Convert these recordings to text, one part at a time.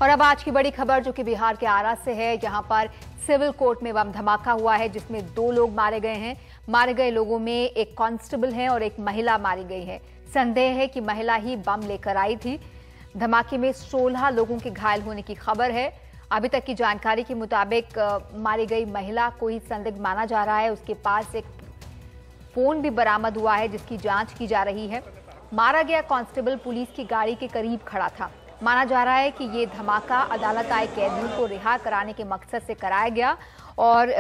और अब आज की बड़ी खबर जो कि बिहार के आरा से है। यहाँ पर सिविल कोर्ट में बम धमाका हुआ है जिसमें 2 लोग मारे गए हैं। मारे गए लोगों में एक कांस्टेबल है और एक महिला मारी गई है। संदेह है कि महिला ही बम लेकर आई थी। धमाके में 16 लोगों के घायल होने की खबर है। अभी तक की जानकारी के मुताबिक मारी गई महिला को ही संदिग्ध माना जा रहा है। उसके पास एक फोन भी बरामद हुआ है जिसकी जांच की जा रही है। मारा गया कांस्टेबल पुलिस की गाड़ी के करीब खड़ा था। माना जा रहा है कि ये धमाका अदालत आए कैदियों को रिहा कराने के मकसद से कराया गया। और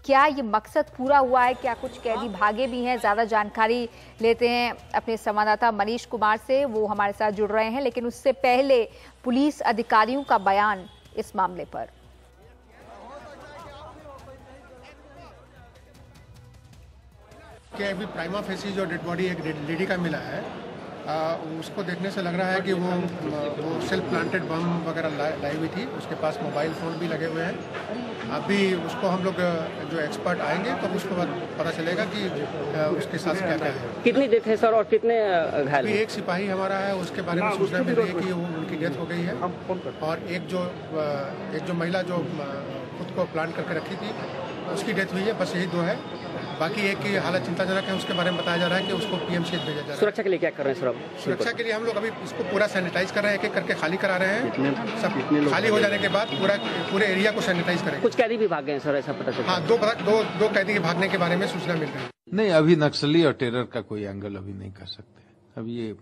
क्या ये मकसद पूरा हुआ है? क्या कुछ कैदी भागे भी हैं? ज्यादा जानकारी लेते हैं अपने संवाददाता मनीष कुमार से, वो हमारे साथ जुड़ रहे हैं। लेकिन उससे पहले पुलिस अधिकारियों का बयान इस मामले पर। कि अभी प्राइमा फेसी जो डेड बॉडी एक लेडी का मिला है, उसको देखने से लग रहा है कि वो सेल्फ प्लांटेड बम वगैरह लाई हुई थी। उसके पास मोबाइल फ़ोन भी लगे हुए हैं। अभी उसको हम लोग जो एक्सपर्ट आएंगे तो उसके बाद पता चलेगा कि उसके साथ क्या क्या है। कितनी डेथ है सर और कितने घायल? एक सिपाही हमारा है, उसके बारे में सूचना मिल रही है कि वो उनकी डेथ हो गई है। और एक जो महिला जो खुद को प्लांट करके रखी थी उसकी डेथ हुई है। बस यही 2 है। बाकी एक की हालत चिंताजनक है, उसके बारे में बताया जा रहा है कि उसको पीएमसीएच भेजा जा रहा है। सुरक्षा के लिए क्या कर रहे हैं सर आप? सुरक्षा के लिए हम लोग अभी इसको पूरा सैनिटाइज कर रहे हैं, एक-एक करके खाली करा रहे हैं। सब खाली हो जाने के बाद पूरे एरिया को सैनिटाइज करेंगे। कुछ कैदी भी भाग गए हैं सर, ऐसा पता चला? हाँ, दो कैदी के भागने के बारे में सूचना मिल रही है। नहीं, अभी नक्सली और टेरर का कोई एंगल अभी नहीं कर सकते। अभी ये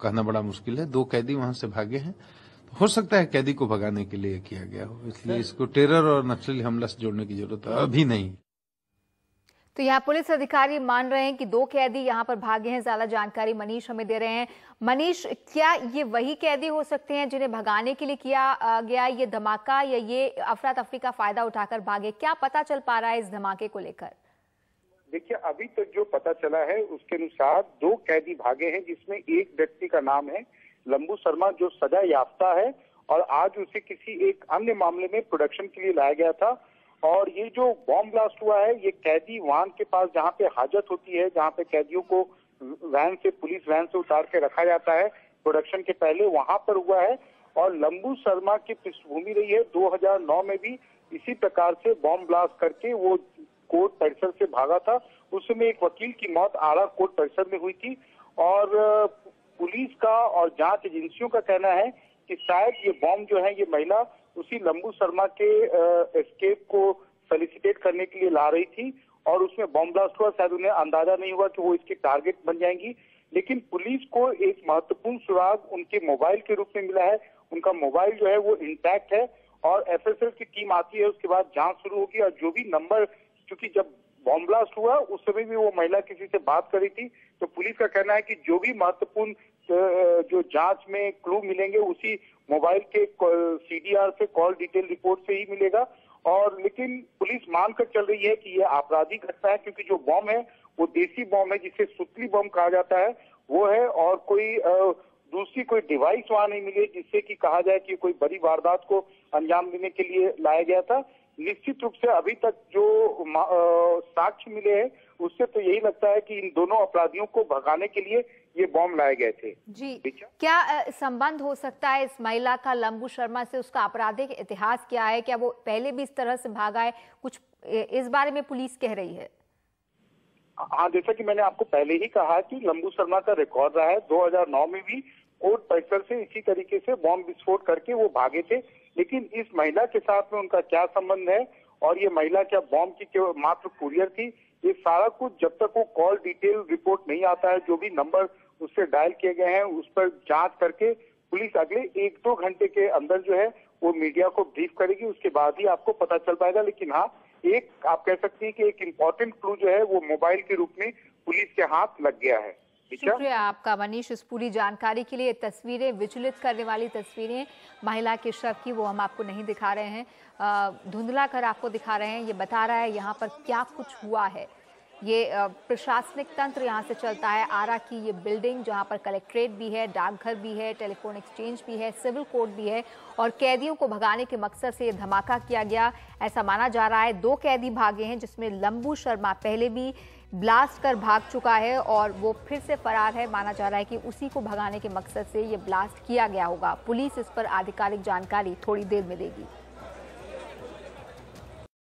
कहना बड़ा मुश्किल है। 2 कैदी वहां से भागे हैं, तो हो सकता है कैदी को भगाने के लिए किया गया हो, इसलिए इसको टेरर और नक्सली हमला से जोड़ने की जरूरत है अभी नहीं। तो यहाँ पुलिस अधिकारी मान रहे हैं कि 2 कैदी यहाँ पर भागे हैं। ज्यादा जानकारी मनीष हमें दे रहे हैं। मनीष, क्या ये वही कैदी हो सकते हैं जिन्हें भगाने के लिए किया गया ये धमाका, या ये अफरा तफरी का फायदा उठाकर भागे? क्या पता चल पा रहा है इस धमाके को लेकर? देखिए, अभी तक जो पता चला है उसके अनुसार 2 कैदी भागे हैं, जिसमें एक व्यक्ति का नाम है लंबू शर्मा, जो सजा याफ्ता है और आज उसे किसी एक अन्य मामले में प्रोडक्शन के लिए लाया गया था। और ये जो बॉम्ब ब्लास्ट हुआ है, ये कैदी वाहन के पास जहाँ पे हाजत होती है, जहाँ पे कैदियों को पुलिस वैन से उतार के रखा जाता है प्रोडक्शन के पहले, वहां पर हुआ है। और लंबू शर्मा की पृष्ठभूमि रही है 2009 में भी इसी प्रकार से बॉम्ब ब्लास्ट करके वो कोर्ट परिसर से भागा था। उस समय एक वकील की मौत आरा कोर्ट परिसर में हुई थी। और पुलिस का और जांच एजेंसियों का कहना है कि शायद ये बॉम्ब जो है ये महिला उसी लंबू शर्मा के एस्केप को फेलिसिटेट करने के लिए ला रही थी और उसमें बॉम्ब ब्लास्ट हुआ। शायद उन्हें अंदाजा नहीं हुआ कि वो इसकी टारगेट बन जाएंगी। लेकिन पुलिस को एक महत्वपूर्ण सुराग उनके मोबाइल के रूप में मिला है। उनका मोबाइल जो है वो इंटैक्ट है और एफएसएल की टीम आती है, उसके बाद जांच शुरू होगी। और जो भी नंबर, क्योंकि जब बॉम्ब ब्लास्ट हुआ उस समय भी वो महिला किसी से बात कर रही थी, तो पुलिस का कहना है कि जो भी महत्वपूर्ण जो जांच में क्लू मिलेंगे उसी मोबाइल के सीडीआर से, कॉल डिटेल रिपोर्ट से ही मिलेगा। और लेकिन पुलिस मानकर चल रही है कि यह आपराधिक घटना है, क्योंकि जो बॉम्ब है वो देसी बॉम्ब है, जिसे सुतली बॉम्ब कहा जाता है, वो है। और कोई दूसरी कोई डिवाइस वहां नहीं मिली जिससे कि कहा जाए कि कोई बड़ी वारदात को अंजाम देने के लिए लाया गया था। निश्चित रूप से अभी तक जो साक्ष्य मिले हैं उससे तो यही लगता है कि इन दोनों अपराधियों को भगाने के लिए ये बॉम्ब लाए गए थे। जी, क्या संबंध हो सकता है इस महिला का लंबू शर्मा से? उसका आपराधिक इतिहास क्या है? क्या वो पहले भी इस तरह से भागा है? कुछ इस बारे में पुलिस कह रही है। हाँ, जैसा कि मैंने आपको पहले ही कहा कि लंबू शर्मा का रिकॉर्ड रहा है। 2009 में भी कोर्ट परिसर से इसी तरीके से बॉम्ब विस्फोट करके वो भागे थे। लेकिन इस महिला के साथ में उनका क्या संबंध है और ये महिला क्या बॉम्ब की केवल मात्र कुरियर थी, ये सारा कुछ जब तक वो कॉल डिटेल रिपोर्ट नहीं आता है, जो भी नंबर उससे डायल किए गए हैं उस पर जांच करके पुलिस अगले 1-2 घंटे के अंदर जो है वो मीडिया को ब्रीफ करेगी। उसके बाद ही आपको पता चल पाएगा। लेकिन हाँ, एक आप कह सकती हैं कि एक इम्पोर्टेंट क्लू जो है वो मोबाइल के रूप में पुलिस के हाथ लग गया है। शुक्रिया आपका मनीष इस पूरी जानकारी के लिए। तस्वीरें, विचलित करने वाली तस्वीरें महिला के शव की, वो हम आपको नहीं दिखा रहे हैं, धुंधला कर आपको दिखा रहे हैं। ये बता रहा है यहाँ पर क्या कुछ हुआ है। ये प्रशासनिक तंत्र यहाँ से चलता है। आरा की ये बिल्डिंग जहाँ पर कलेक्ट्रेट भी है, डाकघर भी है, टेलीफोन एक्सचेंज भी है, सिविल कोर्ट भी है, और कैदियों को भगाने के मकसद से ये धमाका किया गया ऐसा माना जा रहा है। 2 कैदी भागे हैं जिसमें लंबू शर्मा पहले भी ब्लास्ट कर भाग चुका है और वो फिर से फरार है। माना जा रहा है कि उसी को भगाने के मकसद से ये ब्लास्ट किया गया होगा। पुलिस इस पर आधिकारिक जानकारी थोड़ी देर में देगी।